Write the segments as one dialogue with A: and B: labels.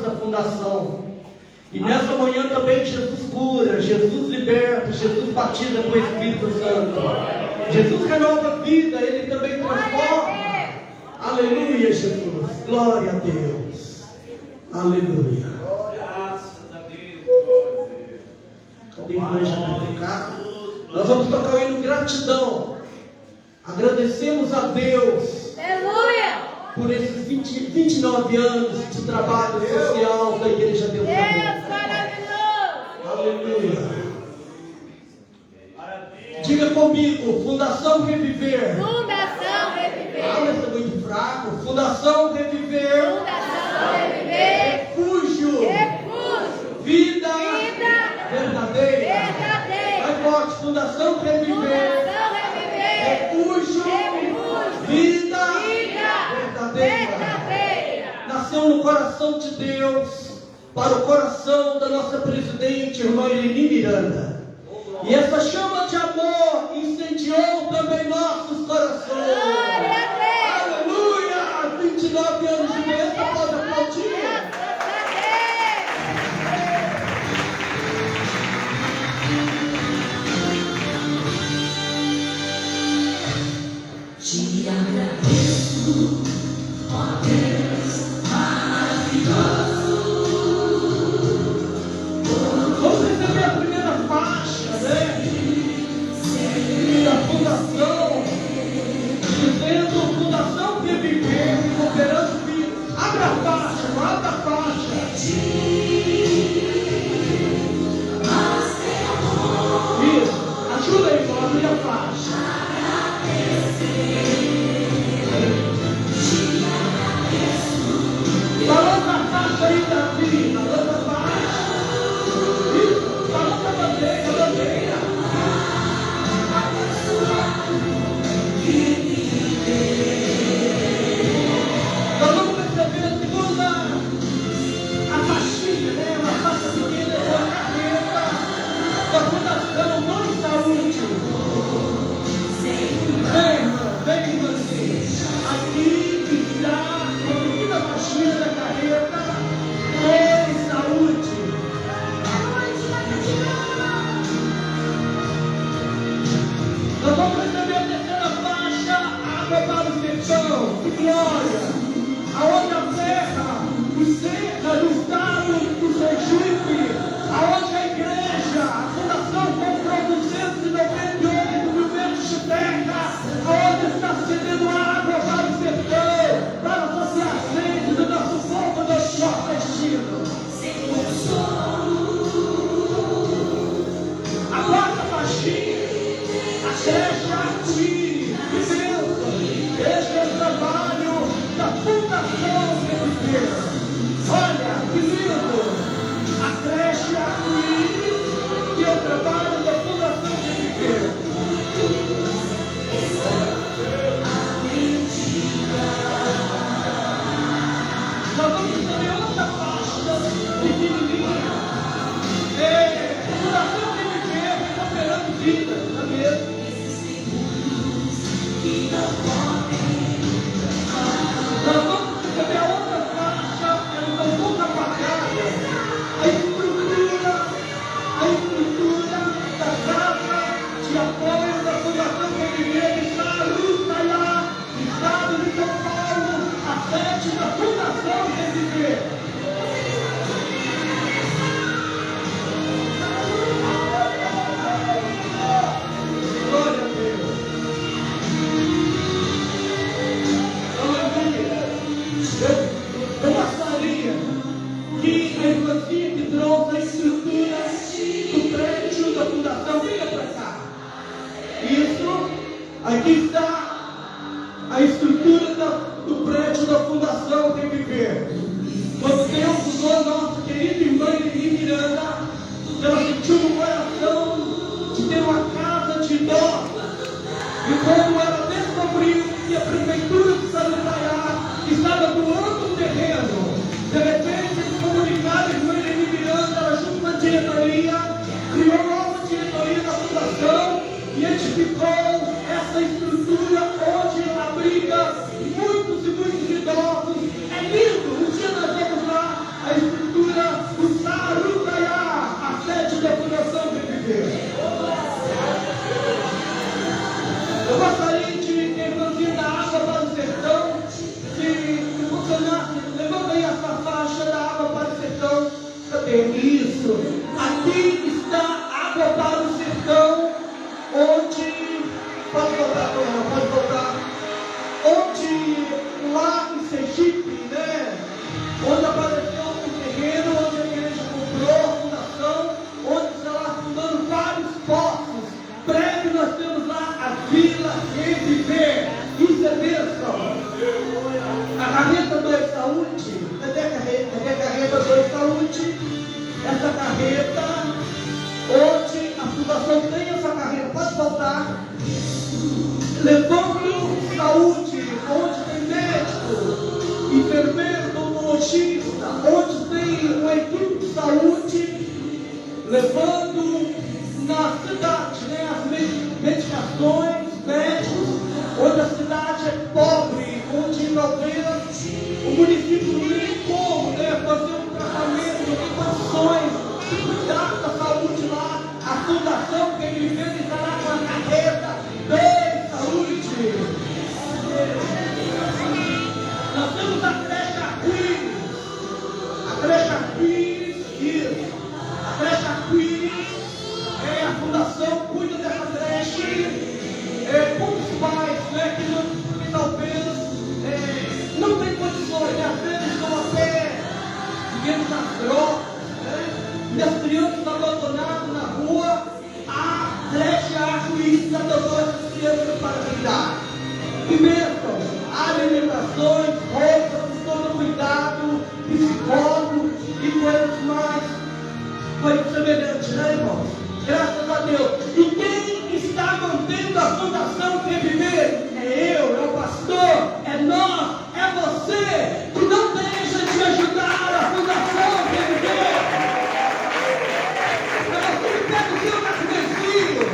A: essa fundação. E nessa manhã também Jesus cura, Jesus liberta, Jesus batiza com o Espírito Santo. Jesus renova a vida, Ele também transforma. Aleluia, Jesus. Glória a Deus. Aleluia.
B: Graças a Deus.
A: Cadê a igreja para ficar? Nós vamos tocar o hino gratidão. Agradecemos a Deus.
C: Aleluia.
A: Por esses 29 anos de trabalho social da Igreja Deus.
C: Deus maravilhoso.
A: Aleluia. Diga comigo, Fundação Reviver.
C: Fundação Reviver.
A: Ah, mas é muito fraco. Fundação Reviver.
C: Fundação Reviver.
A: Refúgio.
C: Refúgio.
A: Vida.
C: Vida.
A: Verdadeira.
C: Verdadeira.
A: Vai forte. Fundação Reviver.
C: Fundação Reviver.
A: Refúgio.
C: Refúgio.
A: Vida.
C: Vida.
A: Verdadeira. Nasceu no coração de Deus, para o coração da nossa presidente, irmã Eleni Miranda. E essa chama de amor incendiou também nossos corações.
C: Glória a Deus.
A: Aleluia! 29 anos de bênção, pode aplaudir.
D: Te agradeço, ó Deus maravilhoso.
A: Vamos receber a primeira faixa, né? Da fundação, dizendo Fundação Reviver, cooperando vida. Abra a faixa, abra a faixa. Isso, ajuda aí, irmão, abrir a faixa. Balança a faixa aí, Davi, balança a faixa. Isso, balança a bandeira, a bandeira. Nós vamos receber a segunda, a faixinha, né? Uma faixa pequena com a carreta da Fundação Mãe Saúde. Vem, irmãzinho. Aqui está a pequena faixinha da carreta Mãe Saúde. Nós vamos receber a terceira faixa, água para o sertão, que glória! Aonde a terra, o cerca do estado do Sergipe, aonde a igreja, a fundação comprou 298 mil metros de terra, aonde está cedendo água para o sertão, para saciar a sede do nosso povo nordestino. A quarta faixinha, a creche Arco-Íris, que bênção! Este é o trabalho da Fundação Reviver. Olha, que lindo! A creche Arco-Íris, que é o trabalho da Fundação Reviver. Nós vamos receber outra faixa pequenininha. Fundação Reviver, recuperando vidas, não é mesmo? Nós vamos receber a outra faixa, ela está um pouco apagada. A estrutura da casa de apoio da Fundação Reviver está à luz, está lá, Estado de São Paulo, a sede da Fundação Reviver. Glória a Deus. Eu gostaria que a irmãzinha que trouxe a estrutura do prédio da fundação venha para cá. Isso, aqui está a estrutura do prédio da Fundação Reviver. Quando Deus usou a nossa querida irmã Eleni Miranda, ela sentiu no coração de ter uma casa de idosos. E quando ela descobriu que a prefeitura de Sarutaiá estava doando um terreno, de repente eles comunicaram a irmã Eleni Miranda, ela junto com a diretoria, criou nova diretoria da fundação e edificou essa estrutura onde abriga muitos e muitos idosos. É lindo! Um dia nós vamos lá, a estrutura Isso. Aqui está água para o sertão, onde. Pode voltar, pode voltar. Onde lá em Sergipe, né? Onde apareceu um terreno, onde a igreja comprou a fundação, onde está lá fundando vários poços. Breve nós temos lá a Vila Reviver. Isso é bênção. A carreta 2 Saúde. Cadê a carreta? Cadê a carreta 2 Saúde? Essa carreta, onde a fundação tem essa carreta, pode voltar. Levando saúde, onde tem médico, enfermeiro, neurologista, onde tem uma equipe de saúde, levando na cidade, né, as medicações, médicos, onde a cidade é pobre, onde talvez o município não tem como, né, fazer um tratamento, não tem condições de cuidar da saúde lá. A fundação que ele vive estará com a carreta de saúde. Nós temos a creche Arco-Íris. A creche Arco-Íris, isso. A creche Arco-Íris é a fundação que cuida dessa creche. Poucos pais, né, que talvez não tem condições, né, às vezes estão até vivendo nas drogas, né, e as crianças abandonadas na rua. A creche Arco-Íris adotou essas crianças para cuidar. E mesmo alimentações, roupas, todo cuidado, psicólogo e coisas mais semelhantes, né, irmãos? Graças a Deus. E quem está mantendo a fundação Reviver? É eu, é o pastor, é nós, é você, que não deixa de ajudar a fundação Reviver. É você que pega o seu cartãozinho,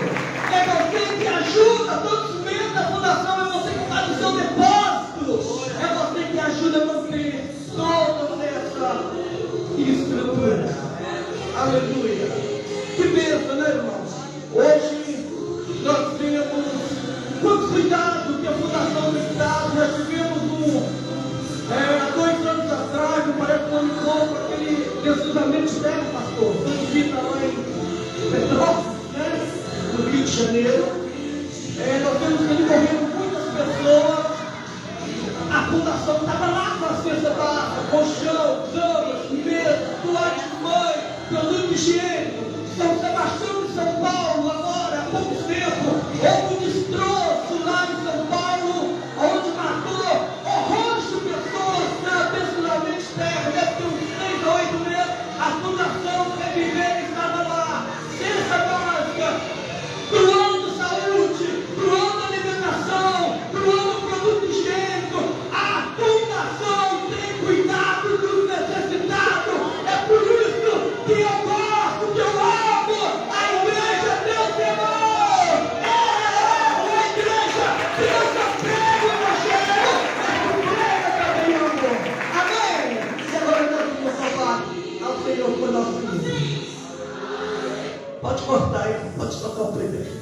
A: é você que ajuda todos os membros da fundação, é você que faz o seu depósito, é você que ajuda a manter toda essa estrutura. Aleluia. Que bênção, né, irmãos? Hoje nós temos quantos cuidados que a fundação tem dado. Nós tivemos há 2 anos atrás, me parece um ano novo, aquele Jesus Terra, pastor. Foi visita lá em Petrópolis, né? No Rio de Janeiro. Nós temos que morreram muitas pessoas. A fundação estava lá com a cesta básica, colchão, camas, mesa, toalha de banho, produto higiênico. São Sebastião de São Paulo, agora, há pouco tempo, houve um destroço lá em São Paulo, onde matou horrores de pessoas na Pensilvânia Terra, deve ter uns 6 a 8 meses. A fundação Reviver estava lá, cesta básica, doando saúde, doando alimentação, doando produto higiênico. A fundação tem cuidado dos necessitados. É por isso que eu gosto, que eu amo a igreja Deus é bom. É uma igreja que não só prega o evangelho, mas que prega também o amor. Amém? E agora nós vamos salvar ao Senhor por nosso Deus. Pode cortar aí, pode tocar o primeiro.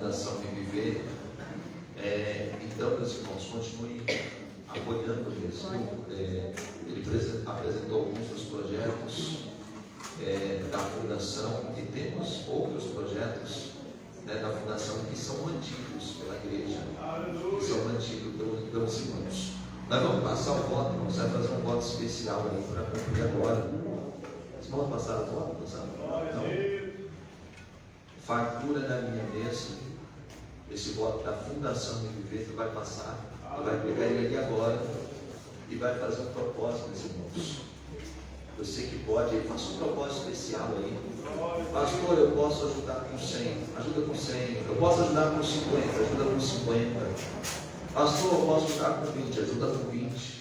E: Fundação Reviver. Então, meus irmãos, continuem apoiando mesmo. Ele apresentou alguns dos projetos da Fundação e temos outros projetos da Fundação que são mantidos pela igreja, que são mantidos pelos irmãos. Nós vamos passar o voto, irmãos, vai fazer um voto especial aí para cumprir agora. Vocês vão passar o voto? Não. Fartura na minha mesa. Esse voto da Fundação Reviver, tu vai passar, tu vai pegar ele ali agora e vai fazer um propósito, meus irmãos. Você que pode, faça um propósito especial aí. Pastor, eu posso ajudar com 100, ajuda com 100. Eu posso ajudar com 50, ajuda com 50. Pastor, eu posso ajudar com 20, ajuda com 20.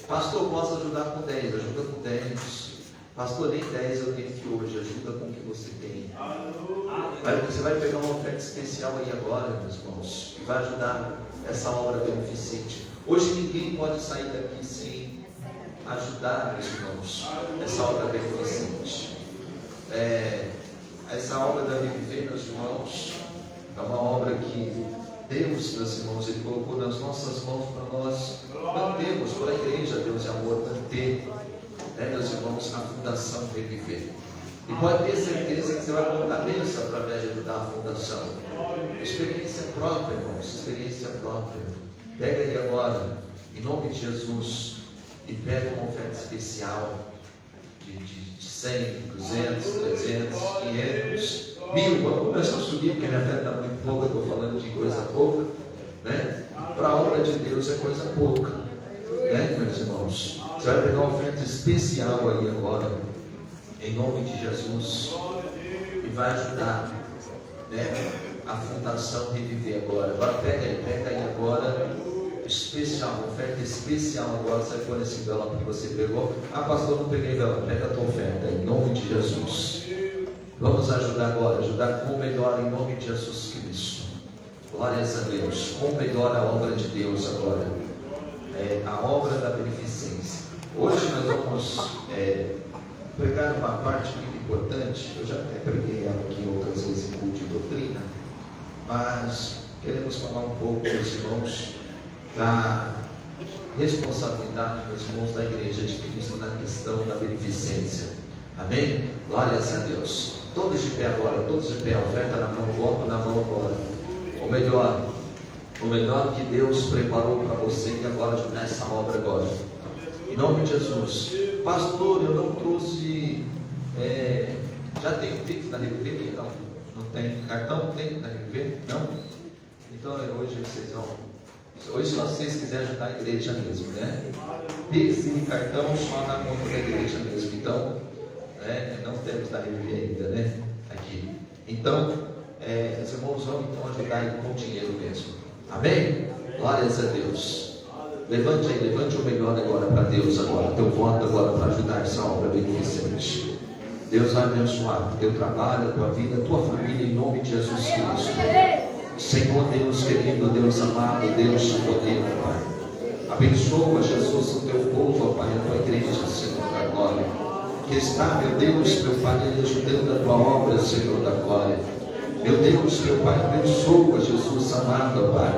E: Pastor, eu posso ajudar com 10, ajuda com 10. Pastor, nem 10 eu tenho aqui hoje, ajuda com o que você tem. Você vai pegar uma oferta especial aí agora, meus irmãos, e vai ajudar essa obra beneficente. Hoje ninguém pode sair daqui sem ajudar, meus irmãos, essa obra beneficente. Essa obra da Reviver, meus irmãos, é uma obra que Deus, meus irmãos, Ele colocou nas nossas mãos para nós mantermos, para a igreja, Deus e amor, manter, meus irmãos, a Fundação Reviver. E pode ter certeza que você vai contar bênção através de ajudar a Fundação. Experiência própria, irmãos, experiência própria. Pega aí agora, em nome de Jesus, e pega uma oferta especial de 100, 200, 300, 500, 1000. Vamos começar a subir, porque minha fé está muito pouca, estou falando de coisa pouca, né? Para a obra de Deus é coisa pouca, né, meus irmãos? Você vai pegar uma oferta especial aí agora, em nome de Jesus, e vai ajudar, a Fundação Reviver agora. Agora pega aí agora, especial, uma oferta especial agora. Você põe esse envelope que você pegou. Ah, pastor, não peguei envelope. Pega a tua oferta em nome de Jesus. Vamos ajudar agora, ajudar com o melhor em nome de Jesus Cristo. Glórias a Deus, com o melhor a obra de Deus agora, a obra da beneficência. Hoje nós vamos pregar uma parte muito importante. Eu já até preguei ela aqui outras vezes em culto de doutrina, mas queremos falar um pouco, meus irmãos, da responsabilidade, meus irmãos, da igreja de Cristo na questão da beneficência. Amém? Glórias a Deus. Todos de pé agora, todos de pé, oferta na mão, voto na mão agora. O melhor que Deus preparou para você e agora nessa obra agora. Em nome de Jesus. Pastor, eu não trouxe. Já tem Pix na Reviver? Não tem cartão? Tem na Reviver? Não? Então hoje vocês vão. Hoje só se vocês quiserem ajudar a igreja mesmo, né? Pix e cartão só na conta da igreja mesmo. Então, não temos da Reviver ainda, né? Aqui. Então, os irmãos vão então ajudar aí com dinheiro mesmo. Amém? Glórias a Deus. Levante aí, levante o melhor agora para Deus agora. Teu voto agora para ajudar essa obra beneficente. Deus vai abençoar teu trabalho, a tua vida, a tua família, em nome de Jesus Cristo. Senhor Deus querido, Deus amado, Deus de poder, Pai. Abençoa, Jesus, o teu povo, Pai, a tua igreja, Senhor da glória. Que está, meu Deus, meu Pai, ajudando a tua obra, Senhor da glória. Meu Deus, meu Pai, abençoa, Jesus amado, Pai.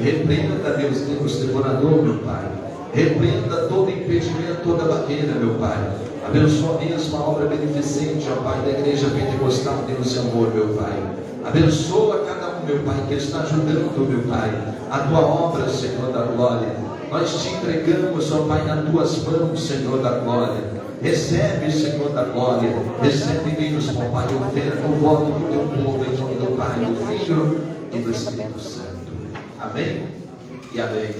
E: Repreenda, Deus, devorador, meu Pai. Repreenda todo impedimento, toda barreira, meu Pai. Abençoa mesmo a obra beneficente, ó Pai, da igreja pentecostal, Deus e amor, meu Pai. Abençoa cada um, meu Pai, que está ajudando, meu Pai, a tua obra, Senhor da glória. Nós te entregamos, ó Pai, nas tuas mãos, Senhor da glória. Recebe, Senhor da glória. Recebe mesmo, ó Pai, oferta o voto do teu povo, em nome do Pai, do Filho e do Espírito Santo. Amém? E amém.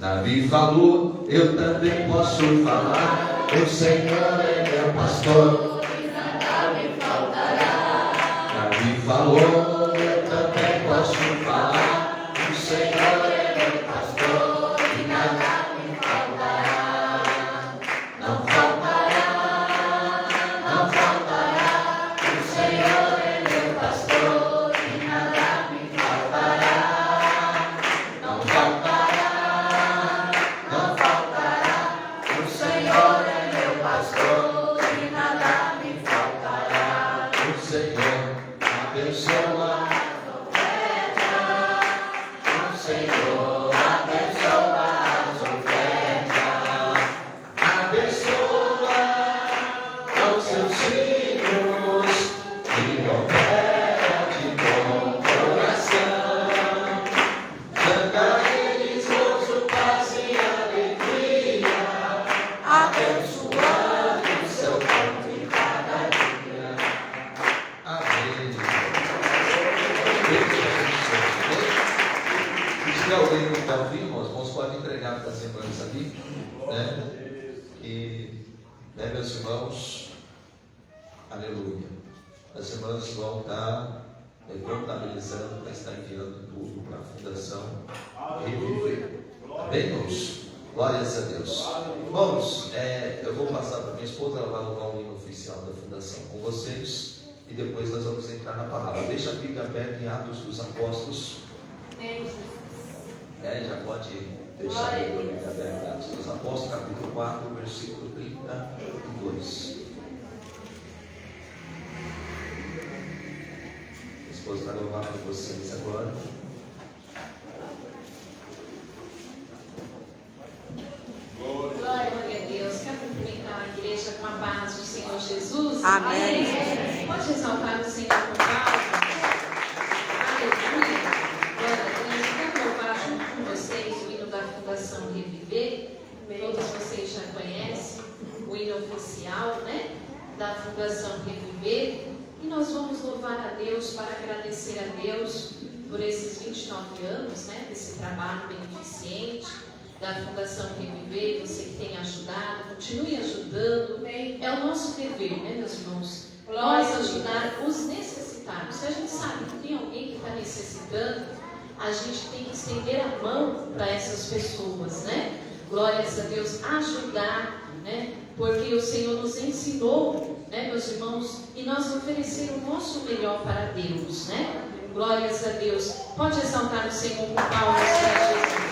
E: Davi falou, eu também posso falar. O Senhor é meu pastor, e nada me faltará. Davi falou, eu também posso falar. O Senhor é meu pastor, e nada me faltará. Não faltará, não faltará. O Senhor é meu pastor, e nada me faltará. Não faltará, não faltará. O Senhor é pastor, e nada me faltará. O Senhor abençoa Se alguém não quer ouvir, irmãos podem entregar para as irmãs ali, né? E, né, meus irmãos, aleluia. As irmãs vão estar contabilizando para estar enviando tudo para a Fundação Reviver. Amém, irmãos? Glórias a Deus. Irmãos, eu vou passar para minha esposa, ela vai louvar o hino oficial da Fundação com vocês. E depois nós vamos entrar na palavra. Deixa a Bíblia aberta em Atos dos Apóstolos. Já pode deixar a Bíblia aberta em Atos dos Apóstolos, capítulo 4, versículo 32. A esposa vai louvar para vocês agora.
C: Glória a Deus. Quero cumprimentar a igreja com a paz do Senhor Jesus.
D: Amém.
C: Pode exaltar o Senhor com palmas. Aleluia. Glória a Deus. Eu quero louvar junto com vocês o hino da Fundação Reviver. Todos vocês já conhecem o hino oficial, né? Da Fundação Reviver. E nós vamos louvar a Deus para agradecer a Deus por esses 29 anos, né? Desse trabalho beneficente da Fundação Reviver, você que tem ajudado, continue ajudando. É o nosso dever, né, meus irmãos? Nós ajudar os necessitados. Se a gente sabe que tem alguém que está necessitando, a gente tem que estender a mão para essas pessoas, né? Glórias a Deus, ajudar, né? Porque o Senhor nos ensinou, né, meus irmãos, e nós oferecer o nosso melhor para Deus, né? Glórias a Deus. Pode exaltar o Senhor com palmas para Jesus.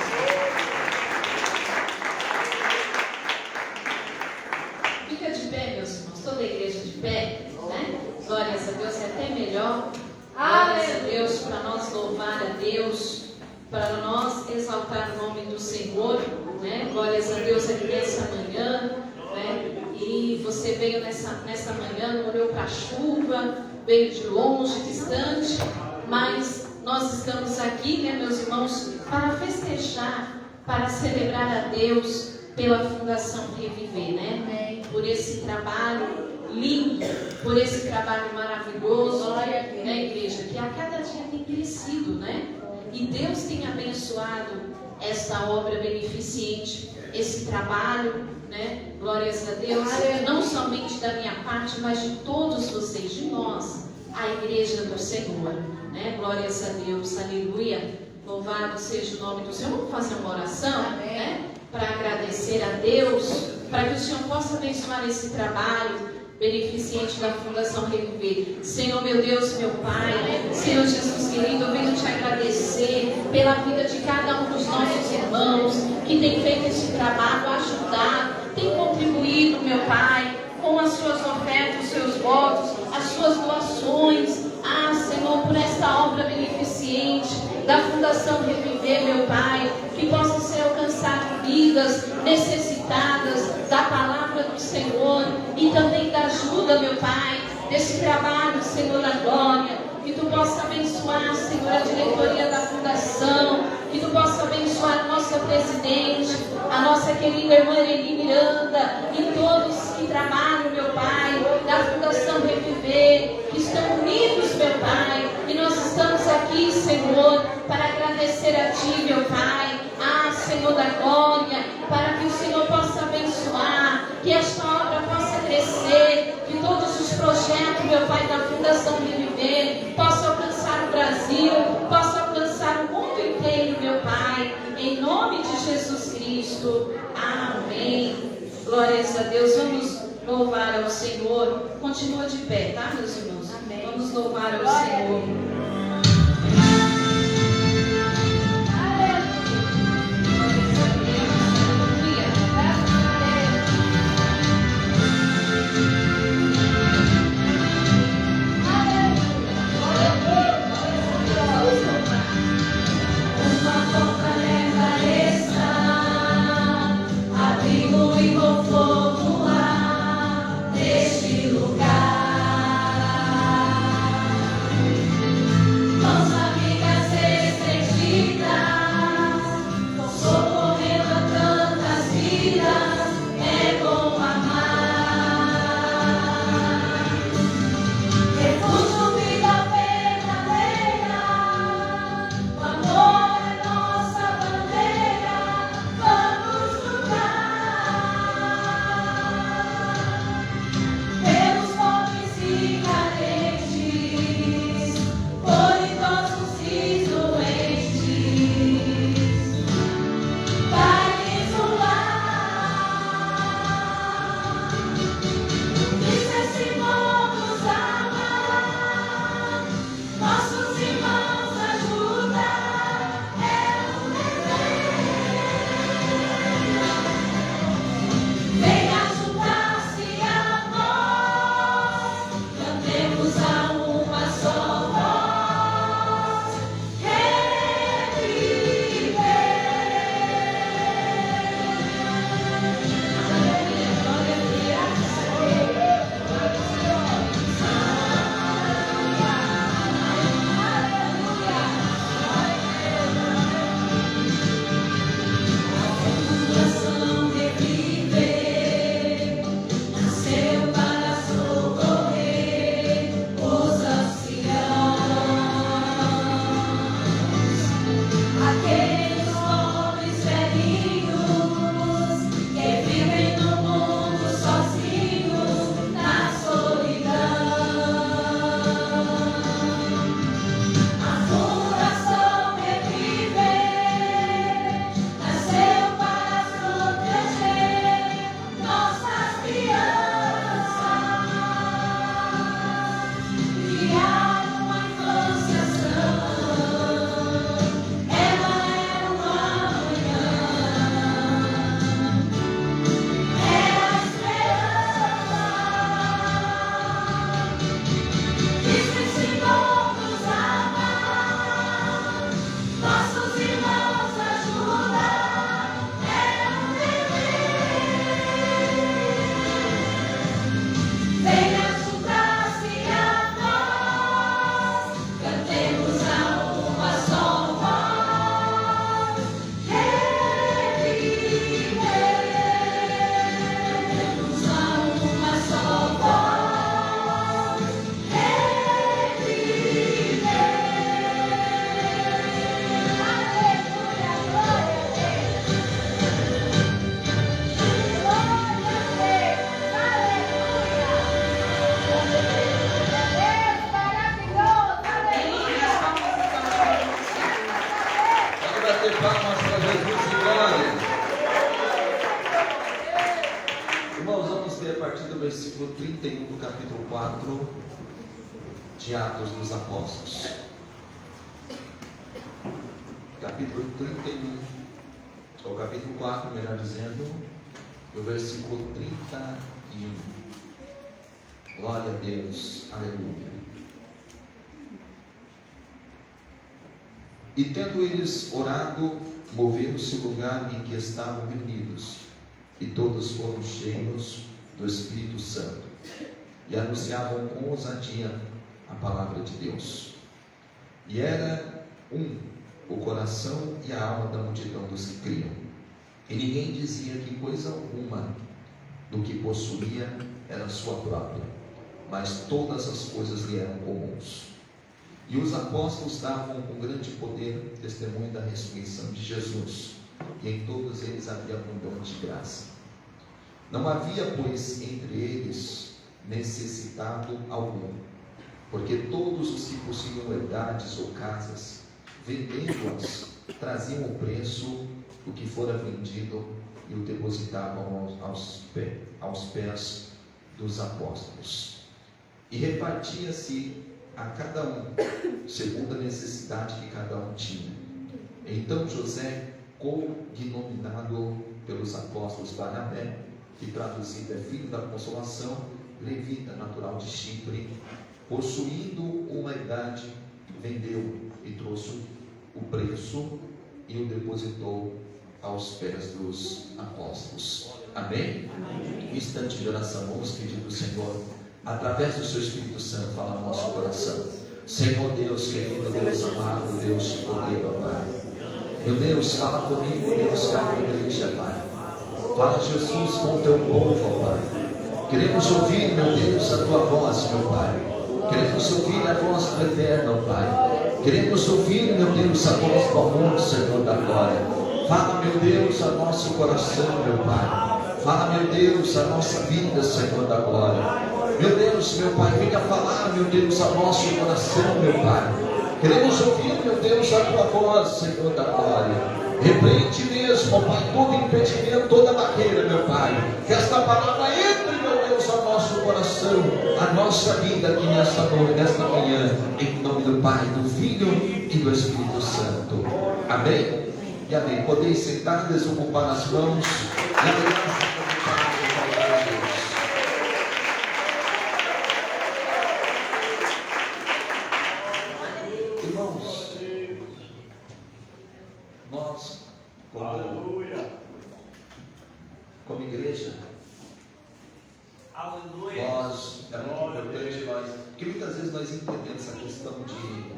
C: Fica de pé, meus irmãos, toda a igreja de pé, né? Glórias a Deus, é até melhor. Glórias a Deus, para nós louvar a Deus, para nós exaltar o nome do Senhor, né? Glórias a Deus aqui nessa manhã, né? E você veio nessa manhã, não olhou para a chuva, veio de longe, distante, mas nós estamos aqui, né, meus irmãos, para festejar, para celebrar a Deus pela Fundação Reviver, né? Por esse trabalho lindo, por esse trabalho maravilhoso, né, igreja, que a cada dia tem crescido, né? E Deus tem abençoado esta obra beneficente, esse trabalho, né? Glórias a Deus, não somente da minha parte, mas de todos vocês, de nós, a igreja do Senhor, né? Glórias a Deus, aleluia. Louvado seja o nome do Senhor. Vamos fazer uma oração, né? Para agradecer a Deus, para que o Senhor possa abençoar esse trabalho beneficente da Fundação Reviver. Senhor, meu Deus, meu Pai, Senhor Jesus querido, eu venho te agradecer pela vida de cada um dos nossos irmãos que tem feito esse trabalho, ajudado, tem contribuído, meu Pai, com as suas ofertas, os seus votos, as suas doações. Ah, Senhor, por esta obra beneficente da Fundação Reviver, meu Pai, que possam ser alcançadas vidas necessitadas da palavra do Senhor e também da ajuda, meu Pai, desse trabalho, Senhor, da glória. Que Tu possa abençoar, Senhor, a diretoria da Fundação, que Tu possa abençoar a nossa presidente, a nossa querida irmã Ereli Miranda e todos que trabalham, meu Pai, da Fundação Reviver, que estão unidos, meu Pai, e nós estamos aqui, Senhor, para agradecer a Ti, meu Pai, Senhor da glória, para que o Senhor possa abençoar, que esta obra possa crescer, que todos os projetos, meu Pai, da Fundação Reviver possam alcançar o Brasil, possam alcançar o mundo inteiro, meu Pai, em nome de Jesus Cristo. Amém. Glórias a Deus. Vamos louvar ao Senhor. Continua de pé, tá, meus irmãos? Amém. Vamos louvar ao Senhor.
E: 31 do capítulo 4 de Atos dos Apóstolos. Capítulo 31, ou capítulo 4, melhor dizendo, do versículo 31. Glória a Deus, aleluia. E tendo eles orado, moveram-se o lugar em que estavam reunidos, e todos foram cheios do Espírito Santo, e anunciavam com ousadia a palavra de Deus. E era o coração e a alma da multidão dos que criam, e ninguém dizia que coisa alguma do que possuía era sua própria, mas todas as coisas lhe eram comuns. E os apóstolos davam com grande poder testemunho da ressurreição de Jesus, e em todos eles havia abundante graça. Não havia, pois, entre eles necessitado algum, porque todos os que possuíam herdades ou casas, vendendo-as, traziam o preço do que fora vendido e o depositavam aos pés dos apóstolos. E repartia-se a cada um, segundo a necessidade que cada um tinha. Então José, cognominado pelos apóstolos Barnabé, que traduzido é filho da consolação, levita, natural de Chipre, possuindo uma herdade, vendeu e trouxe o preço e o depositou aos pés dos apóstolos. Amém? Um instante de oração, vamos pedir do Senhor, através do seu Espírito Santo, fala no nosso coração. Senhor Deus querido, Deus amado, Deus de poder, ó Pai. Meu Deus, fala comigo, Deus, cada igreja, Pai. Fala, Jesus, com o teu povo, ó Pai. Queremos ouvir, meu Deus, a tua voz, meu Pai. Queremos ouvir a voz do Eterno, ó Pai. Queremos ouvir, meu Deus, a voz do amor, Senhor da glória. Fala, meu Deus, a nosso coração, meu Pai. Fala, meu Deus, a nossa vida, Senhor da glória. Meu Deus, meu Pai, venha falar, meu Deus, ao nosso coração, meu Pai. Queremos ouvir, meu Deus, a tua voz, Senhor da glória. Repreende mesmo, ó Pai, todo impedimento, toda barreira, meu Pai. Que esta palavra entre, meu Deus, ao nosso coração, a nossa vida aqui nesta noite, nesta manhã, em nome do Pai, do Filho e do Espírito Santo. Amém? E amém. Podeis sentar, desocupar as mãos e alegrar. Como igreja,
B: Aleluia.
E: nós, é muito importante nós, porque muitas vezes nós entendemos essa questão de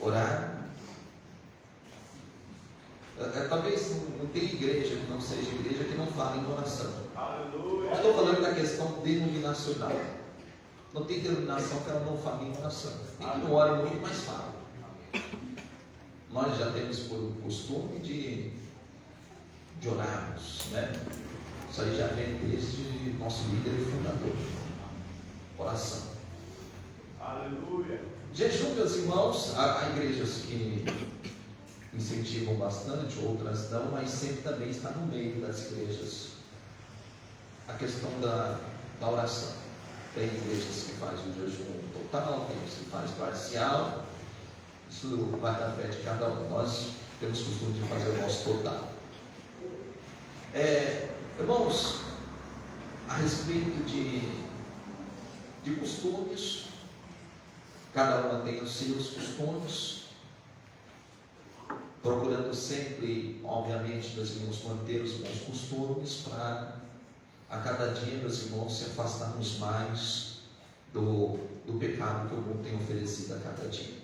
E: orar. Talvez não tenha igreja que não seja igreja que não fale em oração.
B: Aleluia.
E: Estou falando da questão denominacional. Não tem denominação que ela não fale em oração. Tem que não ore muito, mas fala. Nós já temos por costume de orarmos, né? Isso aí já vem desde nosso líder e fundador. Oração.
B: Aleluia.
E: Jejum, meus irmãos, há igrejas que incentivam bastante, outras não, mas sempre também está no meio das igrejas a questão da oração. Tem igrejas que fazem o jejum total, tem que faz parcial. Isso vai da fé de cada um. Nós temos costume de fazer o nosso total. Irmãos, a respeito de costumes, cada uma tem os seus costumes, procurando sempre, obviamente, meus irmãos, manter os bons costumes para a cada dia, meus irmãos, se afastarmos mais do pecado que o mundo tem oferecido a cada dia.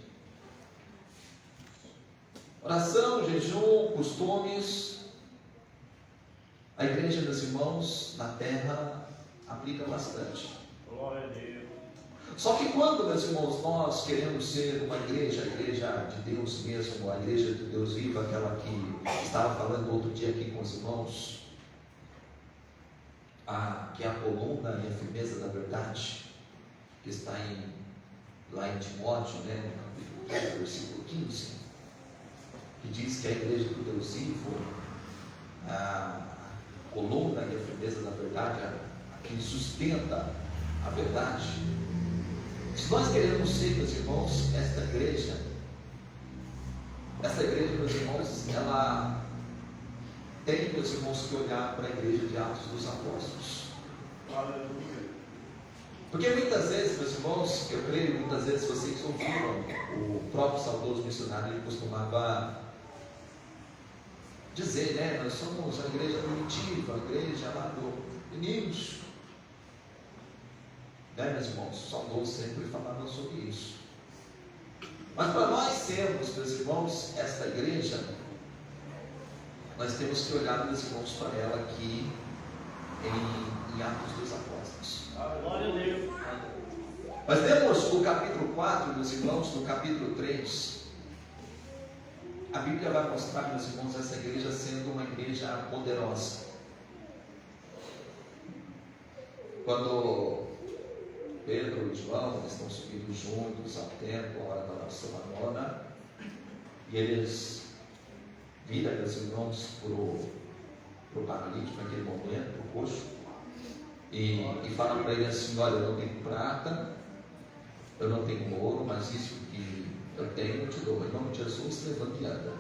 E: Oração, jejum, costumes. A igreja, meus irmãos, na terra aplica bastante.
B: Glória a Deus.
E: Só que quando, meus irmãos, nós queremos ser uma igreja, a igreja de Deus mesmo, a igreja de Deus viva, aquela que estava falando outro dia aqui com os irmãos, que é a coluna e a firmeza da verdade, que está lá em Timóteo, né, no capítulo 3, versículo 15, que diz que a igreja do Deus vivo, a coluna e a firmeza da verdade, a que sustenta a verdade. Se nós queremos ser, meus irmãos, esta igreja, meus irmãos, ela tem, meus irmãos, que olhar para a igreja de Atos dos Apóstolos.
B: Aleluia.
E: Porque muitas vezes, meus irmãos, eu creio, muitas vezes vocês ouviram o próprio saudoso missionário, ele costumava dizer, né? Nós somos a igreja primitiva, a igreja lá do início. Né, meus irmãos? O saudoso sempre falava sobre isso. Mas para nós sermos, meus irmãos, esta igreja, nós temos que olhar, meus irmãos, para ela aqui em Atos dos Apóstolos.
B: Glória a Deus.
E: Nós temos o capítulo 4, meus irmãos, no capítulo 3. A Bíblia vai mostrar, meus irmãos, essa igreja sendo uma igreja poderosa. Quando Pedro e João estão subindo juntos ao templo, a hora da oração à nona, e eles viram, meus irmãos, para o paralítico naquele momento, para o coxo, e falam para ele assim: olha, eu não tenho prata, eu não tenho ouro, mas isso que eu tenho eu te dou. Em nome de Jesus, levante e anda.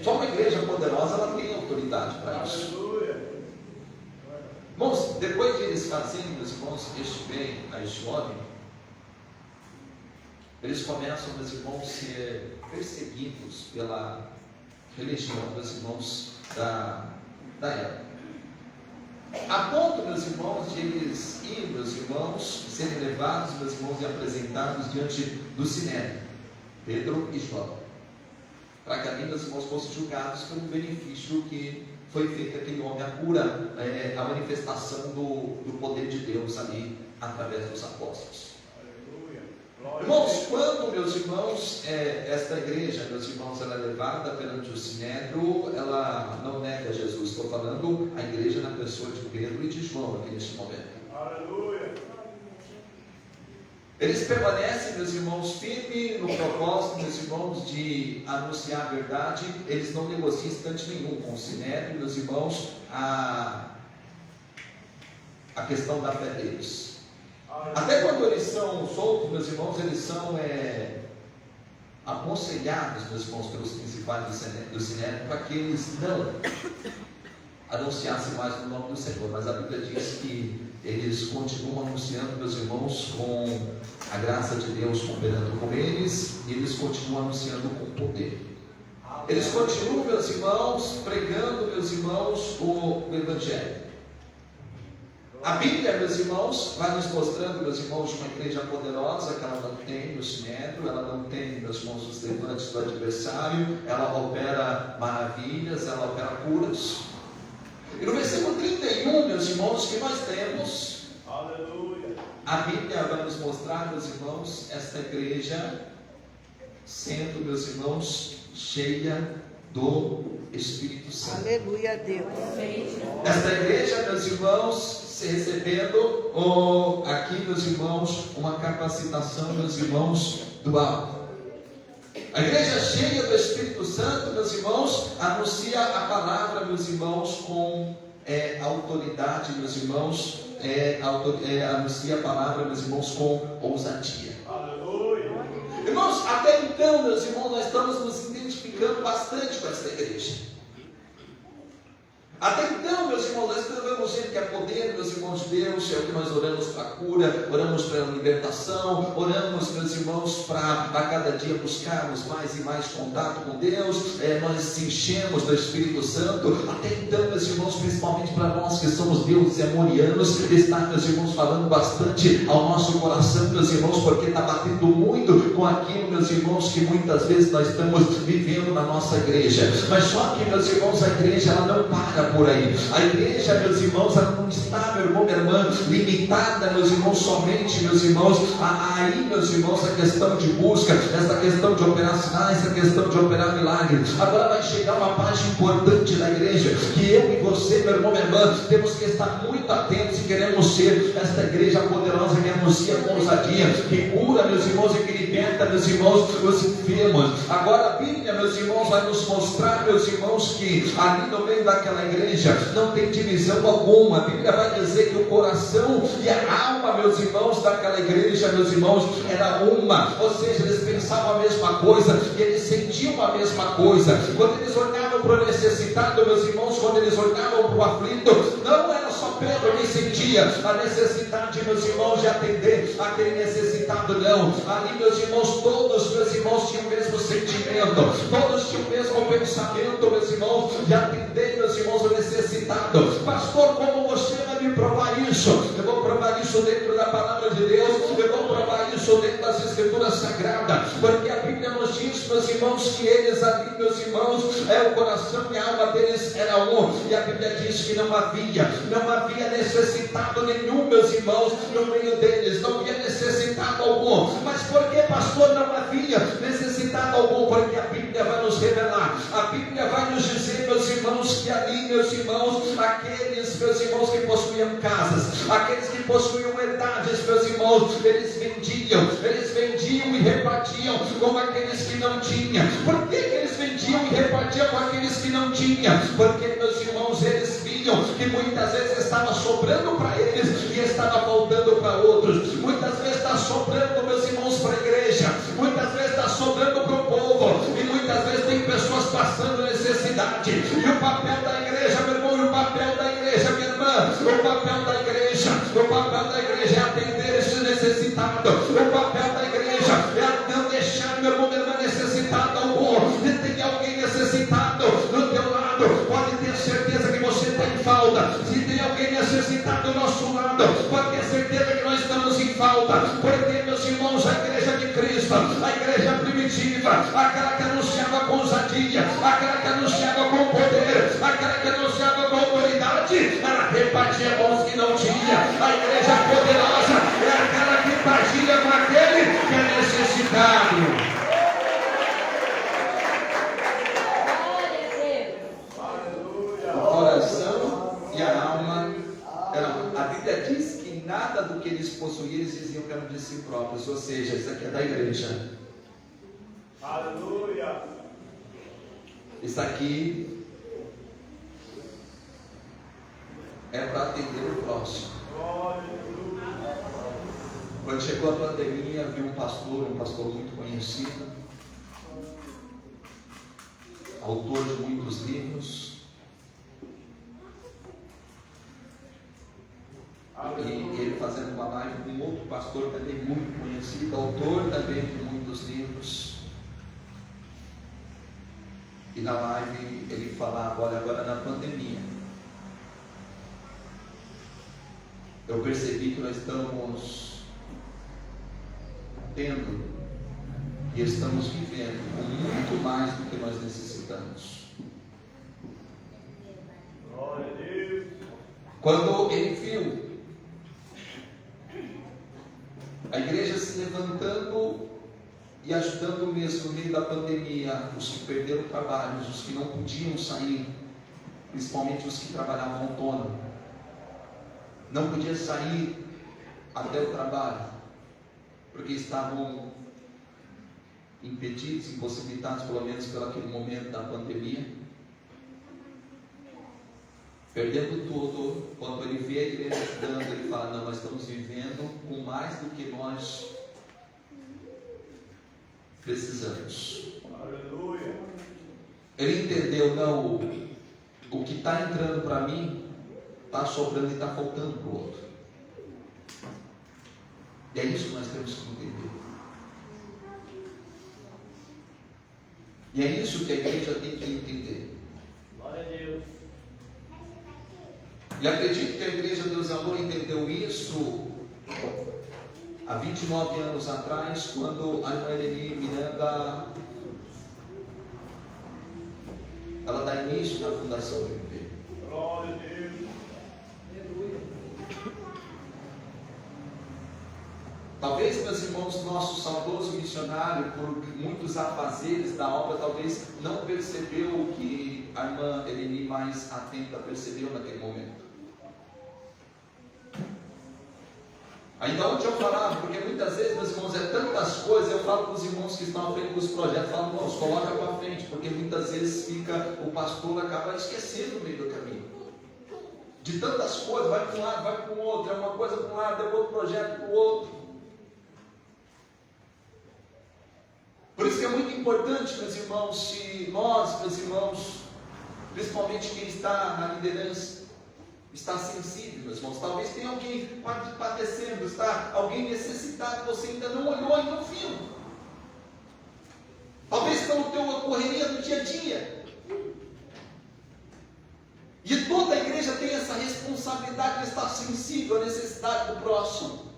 E: Só uma igreja poderosa, ela tem autoridade para isso.
B: Aleluia.
E: Irmãos, depois de eles fazerem, meus irmãos, este bem a este homem, eles começam, meus irmãos, a ser perseguidos pela religião, meus irmãos, da época. A ponto, meus irmãos, de eles irem, meus irmãos, serem levados, meus irmãos, e apresentados diante do Sinédrio, Pedro e João, para que ali, meus irmãos, fossem julgados pelo benefício que foi feito aquele homem, a cura, a manifestação do poder de Deus ali, através dos apóstolos.
B: Aleluia.
E: Irmãos, quando, meus irmãos, esta igreja, meus irmãos, ela é levada perante o Sinédrio, ela não nega Jesus. Estou falando a igreja na pessoa de Pedro e de João aqui neste momento.
B: Aleluia.
E: Eles permanecem, meus irmãos, firmes no propósito, meus irmãos, de anunciar a verdade. Eles não negociam instante nenhum com o Sinédrio, meus irmãos, a questão da fé deles. Até quando eles são soltos, meus irmãos, eles são aconselhados, meus irmãos, pelos principais do Sinédrio, para que eles não anunciassem mais no nome do Senhor. Mas a Bíblia diz que eles continuam anunciando, meus irmãos, com a graça de Deus cooperando com eles, e eles continuam anunciando com poder. Eles continuam, meus irmãos, pregando, meus irmãos, o Evangelho. A Bíblia, meus irmãos, vai nos mostrando, meus irmãos, uma igreja poderosa, que ela não tem o Sinédrio, ela não tem, meus irmãos, os levantes do adversário, ela opera maravilhas, ela opera curas. E no versículo 31, meus irmãos, que nós temos,
B: Aleluia.
E: a Bíblia vai nos mostrar, meus irmãos, esta igreja sendo, meus irmãos, cheia do Espírito Santo.
D: Aleluia a Deus.
E: Esta igreja, meus irmãos, se recebendo aqui, meus irmãos, uma capacitação, meus irmãos, do alto. A igreja cheia do Espírito Santo, meus irmãos, anuncia a palavra, meus irmãos, com autoridade, meus irmãos, anuncia a palavra, meus irmãos, com ousadia.
B: Aleluia.
E: Irmãos, até então, meus irmãos, nós estamos nos identificando bastante com esta igreja. Até então, meus irmãos, nós vemos gente que é poder, meus irmãos de Deus, é o que nós oramos para a cura, oramos para a libertação, oramos, meus irmãos, para cada dia buscarmos mais e mais contato com Deus, nós se enchemos do Espírito Santo. Até então, meus irmãos, principalmente para nós que somos deuses amorianos, está, meus irmãos, falando bastante ao nosso coração, meus irmãos, porque está batendo muito com aquilo, meus irmãos, que muitas vezes nós estamos vivendo na nossa igreja. Mas só que, meus irmãos, a igreja ela não para por aí. A igreja, meus irmãos, ela não está, meu irmão, minha irmã, limitada, meus irmãos, somente, meus irmãos, aí, meus irmãos, a questão de busca, essa questão de operar sinais, essa questão de operar milagres. Agora vai chegar uma parte importante da igreja, que eu e você, meu irmão, minha irmã, temos que estar muito muito atentos e queremos ser esta igreja poderosa que anuncia com ousadia, que cura, meus irmãos, e que liberta, meus irmãos, os enfermos. Agora a Bíblia, meus irmãos, vai nos mostrar, meus irmãos, que ali no meio daquela igreja não tem divisão alguma. A Bíblia vai dizer que o coração e a alma, meus irmãos, daquela igreja, meus irmãos, era uma, ou seja, eles pensavam a mesma coisa e eles sentiam a mesma coisa. Quando eles olhavam para o necessitado, meus irmãos, quando eles olhavam para o aflito, não era só Pedro que sentia a necessidade, meus irmãos, de atender aquele necessitado, não. Ali, meus irmãos, todos, meus irmãos, tinham o mesmo sentimento, todos tinham o mesmo pensamento, meus irmãos, de atender, meus irmãos, o necessitado. Pastor, como você vai me provar isso? Eu vou provar isso dentro da palavra de Deus, eu vou provar isso dentro das Escrituras Sagradas, porque a Bíblia nos diz, meus irmãos, que eles ali, meus irmãos, o coração e a alma deles era um, e a Bíblia diz que não havia necessitado nenhum, meus irmãos, no meio deles, não havia necessitado algum. Mas por que, pastor, não havia necessitado algum? Porque a Bíblia vai nos revelar, a Bíblia vai nos dizer, meus irmãos, que ali, meus irmãos, aqueles, meus irmãos, que possuíam casas, aqueles que possuíam herdades, meus irmãos, eles vendiam e repartiam com aqueles que não tinham. Por que eles vendiam e repartiam com aqueles que não tinham? Porque, meus irmãos, eles viam que muitas vezes estava sobrando para eles e estava faltando para outros. Muitas vezes está sobrando, meus irmãos, para a igreja, muitas vezes está sobrando para o povo, e muitas vezes tem pessoas passando necessidade. E o papel da igreja, meu irmão, e o papel da igreja, minha irmã, o papel da igreja é atender esse necessitado. O papel da igreja é não deixar, meu irmão, minha irmã, necessitado algum. Se tem alguém necessitado do teu lado, pode ter certeza que você tem falta. Se tem alguém necessitado do nosso lado, pode ter certeza que nós estamos em falta. Porque, meus irmãos, a igreja de Cristo, a igreja primitiva, aquela que anunciava com ousadia, aquela que anunciava com poder, aquela que anunciava com autoridade, ela repartia com os que não tinham. A igreja poderosa é aquela que partilha com aquele que é necessitado. O coração e a alma eram. A Bíblia diz que nada do que eles possuíam, eles diziam que eram de si próprios, ou seja, isso aqui é da igreja.
B: Aleluia.
E: Isso aqui é para atender o próximo. Quando chegou a pandemia, vi um pastor muito conhecido, autor de muitos livros, e ele fazendo uma live com outro pastor também muito conhecido, autor também de muitos livros. E na live ele falava: olha, agora na pandemia eu percebi que nós estamos tendo e estamos vivendo muito mais do que nós necessitamos.
B: Glória a Deus.
E: Quando ele viu a igreja se levantando e ajudando mesmo no meio da pandemia, os que perderam trabalhos, os que não podiam sair, principalmente os que trabalhavam autônomo, não podiam sair até o trabalho, porque estavam impedidos, impossibilitados, pelo menos pelo aquele momento da pandemia, perdendo tudo. Quando ele vê a igreja ajudando, ele fala: não, nós estamos vivendo com mais do que nós precisamos.
B: Aleluia.
E: Ele entendeu: não, o que está entrando para mim está sobrando e está faltando para o outro. E é isso que nós temos que entender. E é isso que a igreja tem que entender.
B: Glória a Deus.
E: E acredito que a igreja Deus Amor entendeu isso há 29 anos atrás, quando a irmã Eleni Miranda, ela dá início na fundação do MP.
B: Glória a Deus.
E: Talvez, meus irmãos, nosso saudoso missionário, por muitos afazeres da obra, talvez não percebeu o que a irmã Eleni mais atenta percebeu naquele momento. Ainda ontem eu falava, porque muitas vezes, meus irmãos, é tantas coisas, eu falo para os irmãos que estão à frente dos projetos, falo, irmãos, coloca para frente, porque muitas vezes o pastor acaba esquecendo no meio do caminho. De tantas coisas, vai para um lado, vai para o outro, é uma coisa para um lado, é outro projeto para o outro. Por isso que é muito importante, meus irmãos, se nós, meus irmãos, principalmente quem está na liderança, está sensível, meus irmãos. Talvez tenha alguém padecendo, está alguém necessitado, você ainda não olhou e não viu. Talvez está no teu correria do dia a dia. E toda a igreja tem essa responsabilidade de estar sensível à necessidade do próximo.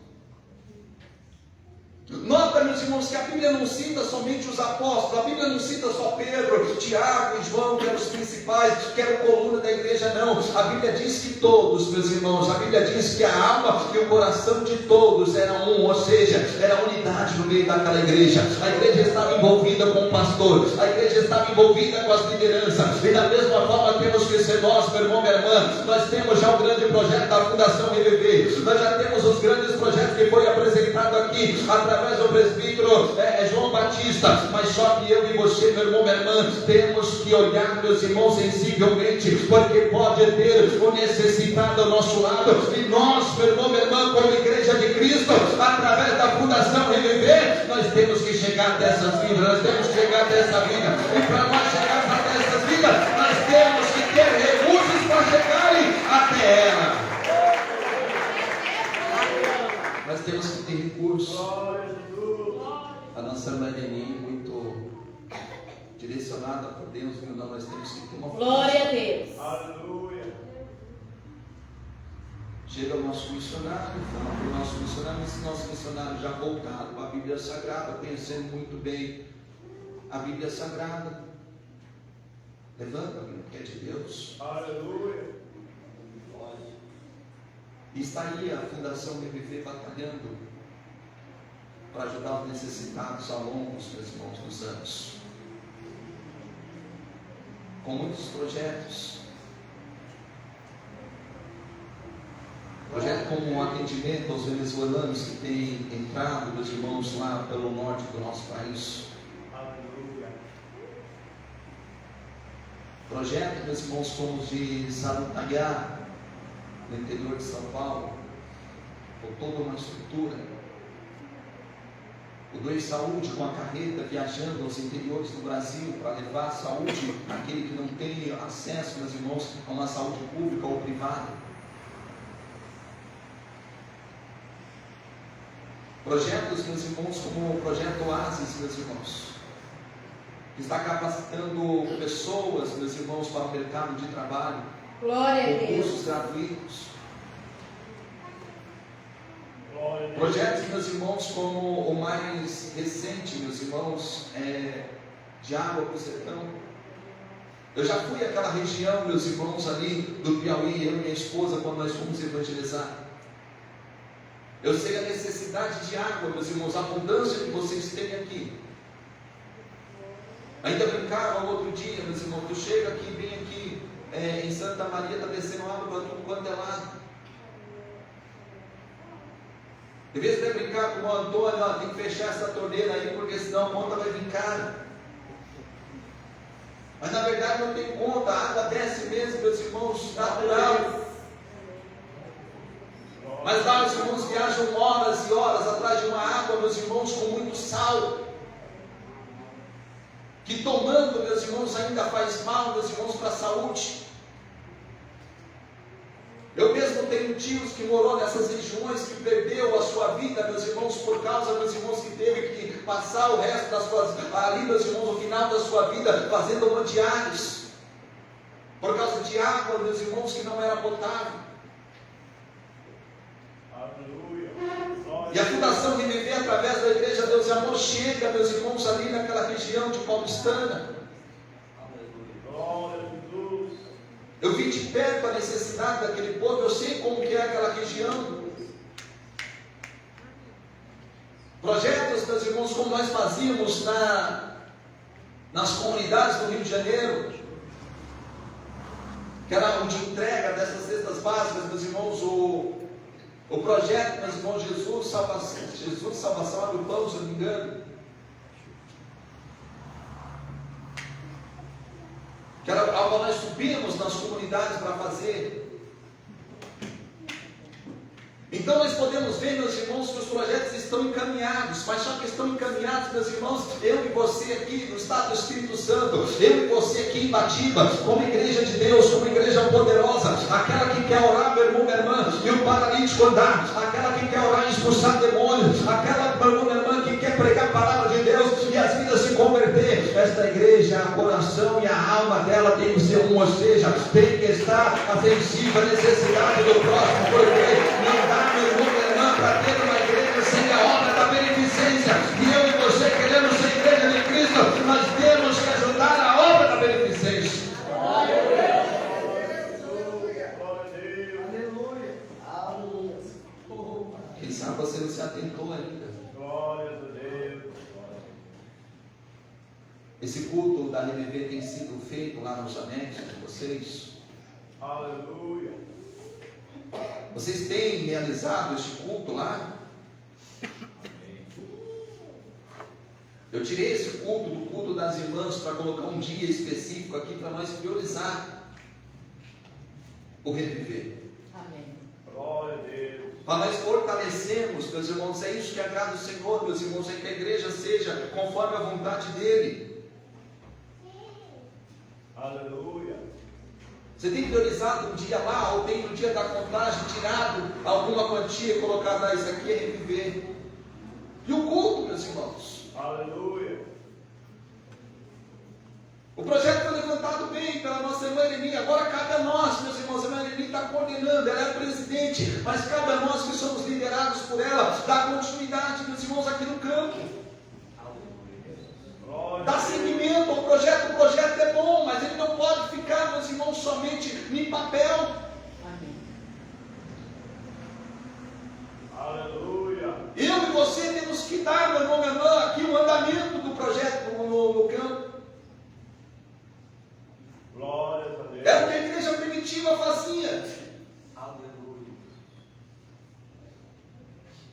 E: Nota, meus irmãos, que a Bíblia não cita somente os apóstolos, a Bíblia não cita só Pedro, Tiago e João, que eram os principais, que eram coluna da igreja, não. A Bíblia diz que todos, meus irmãos, a Bíblia diz que a alma e o coração de todos eram um, ou seja, era unidade no meio daquela igreja. A igreja estava envolvida com o pastor, a igreja estava envolvida com as lideranças, e da mesma forma temos que ser nós, meu irmão, minha irmã. Nós temos já o grande projeto da Fundação Reviver, nós já temos os grandes projetos que foi apresentado aqui, através do presbítero João Batista, mas só que eu e você, meu irmão, minha irmã, temos que olhar, meus irmãos, sensivelmente, porque pode ter o necessitado ao nosso lado, e nós, meu irmão, minha irmã, como igreja de Cristo, através da Fundação Reviver, nós temos que chegar até essas vidas, nós temos que chegar até essa vida, e para nós chegarmos até essas vidas, nós temos que ter recursos para chegarem até ela. Nós temos que ter recursos. A nossa irmã Leni, muito direcionada por Deus, viu? Nós temos que ter uma
D: Glória a Deus.
B: Aleluia.
E: Chega o nosso missionário, fala para o nosso missionário, esse nosso missionário já voltado para a Bíblia Sagrada, conhecendo muito bem a Bíblia Sagrada. Levanta, que é de Deus.
B: Aleluia.
E: E está aí a Fundação Reviver batalhando para ajudar os necessitados ao longo, meus irmãos, dos anos. Com muitos projetos. Projeto como o atendimento aos venezuelanos que tem entrado, meus irmãos, lá pelo norte do nosso país.
B: Aleluia.
E: Projeto, meus irmãos, como os de Sarutaiá, no interior de São Paulo, com toda uma estrutura. O Dois Saúde, com a carreta viajando aos interiores do Brasil para levar a saúde àquele que não tem acesso, meus irmãos, a uma saúde pública ou privada. Projetos, meus irmãos, como o projeto Oasis, meus irmãos, que está capacitando pessoas, meus irmãos, para o mercado de trabalho.
D: Glória a
E: Com
D: Deus.
E: cursos gratuitos.
B: Glória a Deus.
E: Projetos, meus irmãos, como o mais recente, meus irmãos, de água para o sertão. Eu já fui àquela região, meus irmãos, ali do Piauí, eu e minha esposa, quando nós fomos evangelizar. Eu sei a necessidade de água, meus irmãos, a abundância que vocês têm aqui. Ainda brincava outro dia, meus irmãos, tu chega aqui, vem aqui em Santa Maria, está descendo água para tudo quanto é lado. De vez em brincar com o Antônio, ó, tem que fechar essa torneira aí, porque senão a conta vai vir cara. Mas na verdade não tem conta, a água desce mesmo, meus irmãos, natural. Mas lá os irmãos viajam horas e horas atrás de uma água, meus irmãos, com muito sal, que tomando, meus irmãos, ainda faz mal, meus irmãos, para a saúde. Eu mesmo tenho tios que morou nessas regiões, que perdeu a sua vida, meus irmãos, por causa, meus irmãos, que teve que passar o resto das suas, ali, meus irmãos, o final da sua vida, fazendo hemodiálise, por causa de água, meus irmãos, que não era potável.
B: Aleluia.
E: E a Fundação Reviver, através da Igreja Deus e Amor, chega, meus irmãos, ali naquela região de Paulistana.
B: Glória a Jesus.
E: Eu vi de perto a necessidade daquele povo, eu sei como que é aquela região. Projetos, meus irmãos, como nós fazíamos nas comunidades do Rio de Janeiro, que era o de entrega dessas cestas básicas, meus irmãos, O projeto, meus irmãos, Jesus Salvação abre o pão, se eu não me engano. Que era algo nós subimos nas comunidades para fazer. Então nós podemos ver, meus irmãos, que os projetos estão encaminhados, mas só que estão encaminhados, meus irmãos, eu e você aqui no estado do Espírito Santo, eu e você aqui em Batiba, como igreja de Deus, como igreja poderosa, aquela que quer orar, meu irmão, minha irmã, e o paralítico andar, aquela que quer orar e expulsar demônios, aquela, meu irmão, minha irmã, que quer pregar a palavra de Deus e as vidas se converter. Esta igreja, o coração e a alma dela tem que ser um, ou seja, tem que estar afensiva à necessidade do próximo, porque não dá, meu irmão, minha irmã, para ter uma igreja sem a obra da beneficência. E eu e você queremos ser igreja de Cristo, nós temos que ajudar a obra da beneficência.
B: Glória a Deus.
E: Quem sabe você não se atentou ainda.
B: Glória a Deus.
E: Esse culto da RBV tem sido feito lá nos anexos de vocês.
B: Aleluia.
E: Vocês têm realizado este culto lá? Eu tirei esse culto do culto das irmãs para colocar um dia específico aqui para nós priorizar o reviver.
D: Amém.
B: Glória a Deus.
E: Para nós fortalecermos, meus irmãos, é isso que agrada o Senhor, meus irmãos, é que a igreja seja conforme a vontade dEle.
B: Aleluia.
E: Você tem priorizado um dia lá, ou tem no dia da contagem tirado alguma quantia e colocado, isso aqui é reviver. E o culto, meus irmãos?
B: Aleluia.
E: O projeto foi levantado bem pela nossa irmã Eleni. Agora cabe a nós, meus irmãos. A irmã Eleni está coordenando, ela é a presidente, mas cabe a nós que somos liderados por ela, dar continuidade, meus irmãos, aqui no campo. Dar seguimento ao projeto. O projeto é bom, mas ele não pode ficar, meus irmãos, somente em papel.
D: Amém.
B: Aleluia.
E: Eu e você temos que dar, meu irmão, minha irmã, aqui o andamento do projeto no campo.
B: Glória a Deus.
E: É o que a igreja primitiva fazia.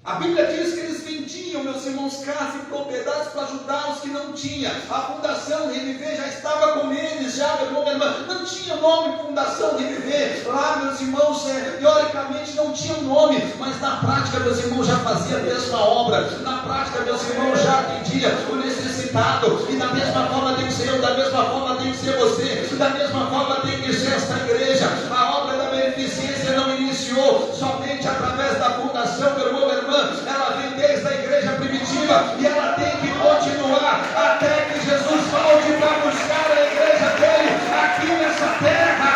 E: A Bíblia diz que eles vendiam, meus irmãos, casas e propriedades para ajudar os que não tinham. A Fundação Reviver já estava com eles, já, meu irmão, minha irmã. Não tinha nome Fundação Reviver. Lá, meus irmãos, teoricamente não tinha nome, mas na prática, meus irmãos, já fazia a mesma obra. Na prática, meus irmãos, já atendia o necessitado. E da mesma forma tem que ser eu, da mesma forma tem que ser você, da mesma forma tem que ser esta igreja. A obra da beneficência não iniciou somente através da fundação, meu irmão, minha irmã. Ela vem desde a igreja primitiva e ela tem que continuar até que Jesus volte para buscar a igreja dele aqui nessa terra.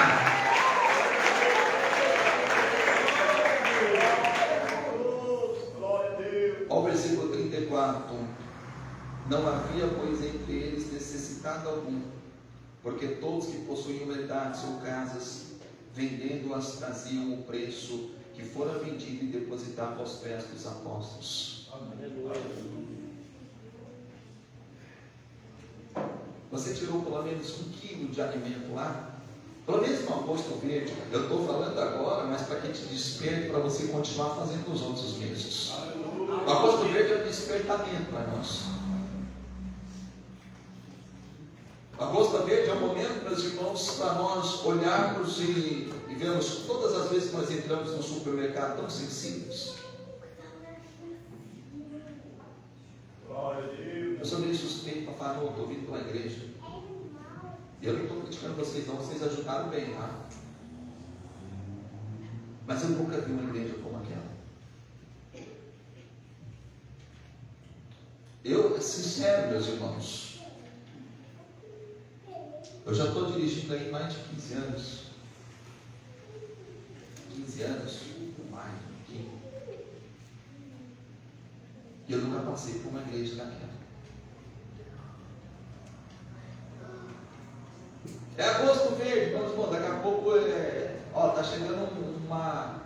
B: Glória a Deus.
E: Ao versículo 34: Não havia, pois, entre eles necessitado algum, porque todos que possuíam herdades ou casas, vendendo-as, traziam o preço que fora vendido e depositava aos pés dos apóstolos. Você tirou pelo menos 1 quilo de alimento lá? Pelo menos no Agosto Verde. Eu estou falando agora, mas para que te desperte, para você continuar fazendo os outros meses. O Agosto Verde é um despertamento para nós. O Agosto Verde é um momento, meus irmãos, para nós olharmos e vemos todas as vezes que nós entramos no supermercado tão sensíveis.
B: Glória a Deus.
E: Eu sou meio suspeito para falar, não, estou vindo para a igreja. E eu não estou criticando vocês, não, vocês ajudaram bem, tá? Mas eu nunca vi uma igreja como aquela. Eu, sincero, meus irmãos, eu já estou dirigindo aí mais de 15 anos. 15 anos, mais de 15. E eu nunca passei por uma igreja daquela. É Agosto Verde, vamos bom, daqui a pouco tá chegando uma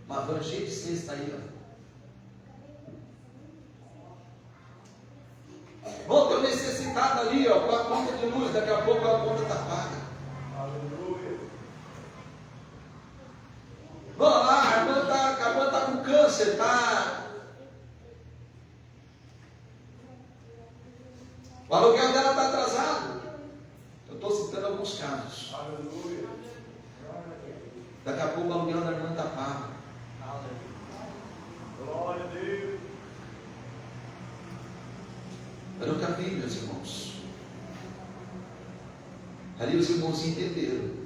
E: van cheia de cesta aí, ó. Bom, tem um necessitado ali, ó, com a conta de luz, daqui a pouco a conta está paga.
B: Aleluia.
E: Vamos lá, a irmã está você está? O aluguel dela está atrasado. Eu estou citando alguns casos.
B: Aleluia.
E: Daqui a pouco o aluguel da irmã está pago.
B: Glória a Deus.
E: Eu nunca vi, meus irmãos. Ali os irmãos entenderam.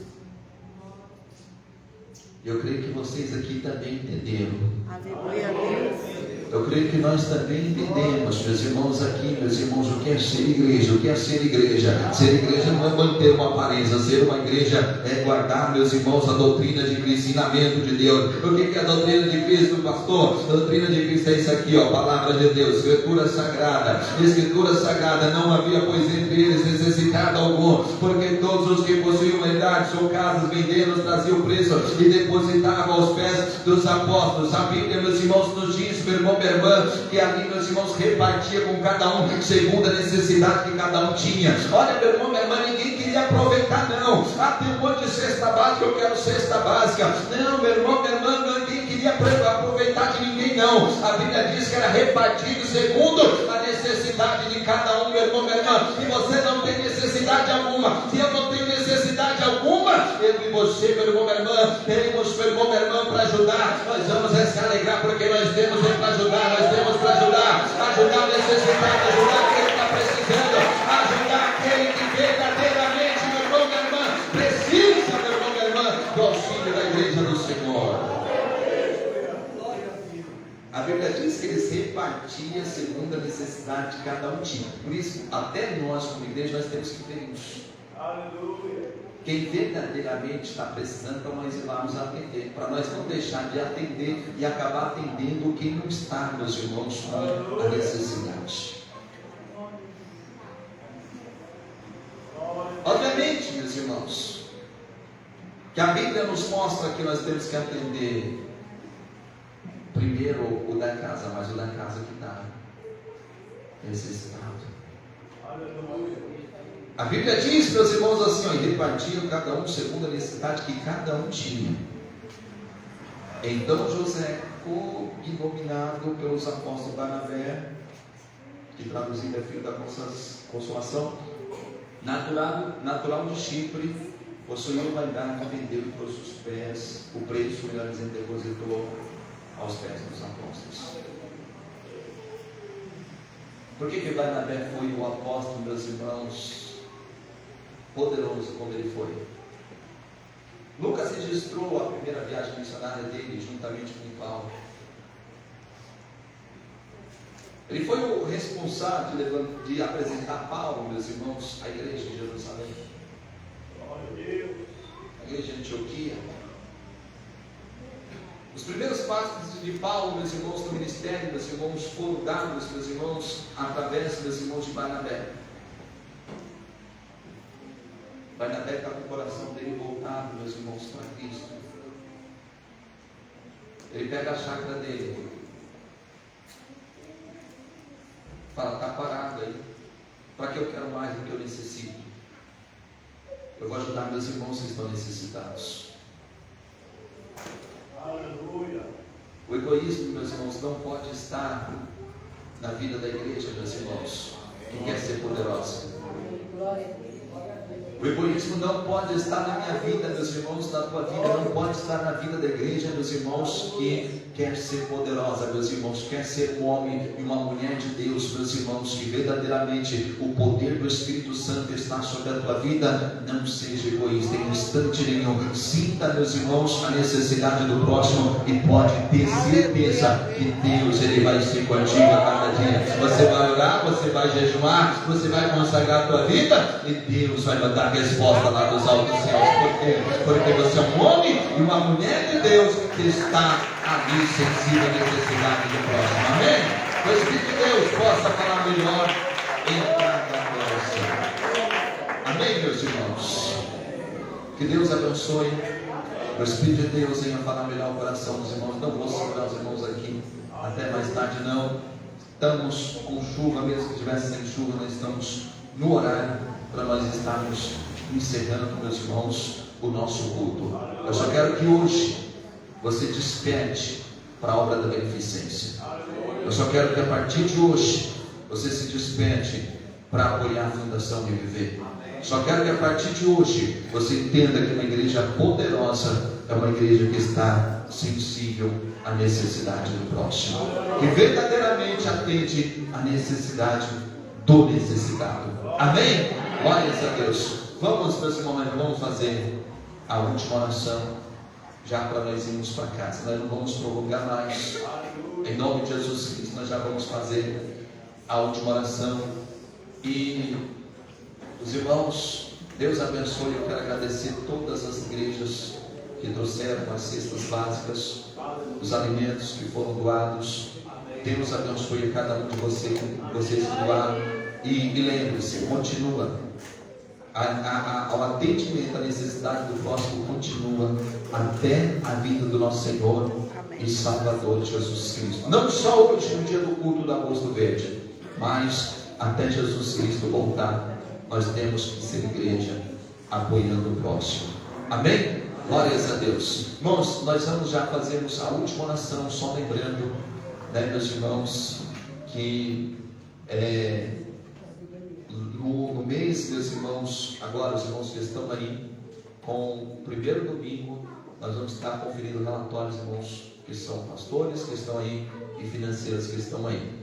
E: E eu creio que vocês aqui também entenderam.
D: Aleluia, Deus.
E: Eu creio que nós também entendemos, meus irmãos aqui, meus irmãos, o que é ser igreja, o que é ser igreja. Ser igreja não é manter uma aparência, ser uma igreja é guardar, meus irmãos, a doutrina de Cristo, ensinamento de Deus. O que é a doutrina de Cristo, pastor? A doutrina de Cristo é isso aqui, ó, palavra de Deus, escritura sagrada. Escritura sagrada, não havia, pois, entre eles necessidade algum, porque todos os que possuíam herdades ou casas venderam, traziam o preço e depositavam aos pés dos apóstolos. A Bíblia, meus irmãos, nos diz, meu irmão, minha irmã, que ali, meus irmãos, repartia com cada um segundo a necessidade que cada um tinha. Olha, meu irmão, minha irmã, ninguém queria aproveitar, não. Ah, tem um monte de cesta básica, eu quero cesta básica. Não, meu irmão, minha irmã, ninguém queria aproveitar de ninguém, não. A Bíblia diz que era repartido segundo a necessidade de cada um, meu irmão, minha irmã. E você não tem necessidade alguma. Se eu não tenho necessidade alguma, eu e você, meu irmão, minha irmã, temos, meu irmão, minha irmã, para ajudar. Nós vamos se alegrar porque nós temos para ajudar. Nós temos para ajudar o necessitado, ajudar quem está precisando, ajudar aquele que verdadeiramente, meu irmão, minha irmã, precisa, meu irmão, minha irmã, do auxílio da igreja do Senhor. A Bíblia diz que eles repartiam segundo a necessidade de cada um tinha. Por isso, até nós, como igreja, nós temos que ter isso.
B: Aleluia.
E: Quem verdadeiramente está precisando, para nós ir lá nos atender, para nós não deixar de atender e acabar atendendo quem não está, meus irmãos, com a necessidade. Obviamente, meus irmãos, que a Bíblia nos mostra que nós temos que atender primeiro o da casa, mas o da casa que está necessitado.
B: Aleluia.
E: A Bíblia diz, meus irmãos, assim, ó, e repartiam cada um segundo a necessidade que cada um tinha. Então José, cognominado pelos apóstolos Barnabé, que traduzido é filho da consolação, natural de Chipre, possuía uma idade que vendeu e trouxe os pés, o preço, melhor dizendo, depositou aos pés dos apóstolos. Por que Barnabé foi o apóstolo, meus irmãos, poderoso como ele foi? Lucas registrou a primeira viagem missionária dele juntamente com Paulo. Ele foi o responsável de apresentar Paulo, meus irmãos, à igreja de Jerusalém,
B: Glória a Deus.
E: a igreja de Antioquia. Os primeiros passos de Paulo, meus irmãos, no ministério, meus irmãos, foram dados, meus irmãos, através, meus irmãos, de Barnabé. Barnabé está com o coração dele voltado, meus irmãos, para Cristo. Ele pega a chácara dele, fala, está parado aí, para que eu quero mais do que eu necessito? Eu vou ajudar meus irmãos que estão necessitados.
B: Aleluia.
E: O egoísmo, meus irmãos, não pode estar na vida da igreja, meus irmãos, que quer ser poderosa.
D: Glória a Deus.
E: O egoísmo não pode estar na minha vida, meus irmãos, na tua vida, não pode estar na vida da igreja, meus irmãos, que quer ser poderosa, meus irmãos, quer ser um homem e uma mulher de Deus, meus irmãos, que verdadeiramente o poder do Espírito Santo está sobre a tua vida. Não seja egoísta em instante nenhum. Sinta, meus irmãos, a necessidade do próximo e pode ter certeza que Deus, Ele vai ser contigo a cada dia. Você vai orar, você vai jejuar, você vai consagrar a tua vida e Deus vai mandar resposta lá dos altos céus. Por quê? Porque você é um homem e uma mulher de Deus que está ali sensível à necessidade do próximo. Amém? Que o Espírito de Deus possa falar melhor em cada coração. Amém, meus irmãos? Que Deus abençoe. O Espírito de Deus venha falar melhor o coração dos irmãos. Não vou segurar os irmãos aqui até mais tarde, não. Estamos com chuva, mesmo que estivesse sem chuva, nós estamos no horário para nós estarmos encerrando, meus irmãos, o nosso culto. Eu só quero que hoje você desperte para a obra da beneficência. Eu só quero que a partir de hoje você se desperte para apoiar a Fundação Reviver. Só quero que a partir de hoje você entenda que uma igreja poderosa é uma igreja que está sensível à necessidade do próximo, que verdadeiramente atende à necessidade do necessitado. Amém? Glórias a Deus. Vamos, nesse momento, vamos fazer a última oração, já para nós irmos para casa. Nós não vamos prolongar mais. Em nome de Jesus Cristo, nós já vamos fazer a última oração. E os irmãos, Deus abençoe. Eu quero agradecer todas as igrejas que trouxeram as cestas básicas, os alimentos que foram doados. Deus abençoe cada um de vocês que doaram. E lembre-se, continua. O atendimento à necessidade do próximo continua até a vinda do nosso Senhor e Salvador Jesus Cristo. Não só hoje, no dia do culto do Agosto Verde, mas até Jesus Cristo voltar, nós temos que ser igreja apoiando o próximo. Amém? Glórias a Deus. Irmãos, nós vamos já fazermos a última oração, só lembrando, meus irmãos, que no mês, meus irmãos, agora os irmãos que estão aí, com o primeiro domingo, nós vamos estar conferindo relatórios, irmãos, que são pastores, que estão aí, e financeiras que estão aí.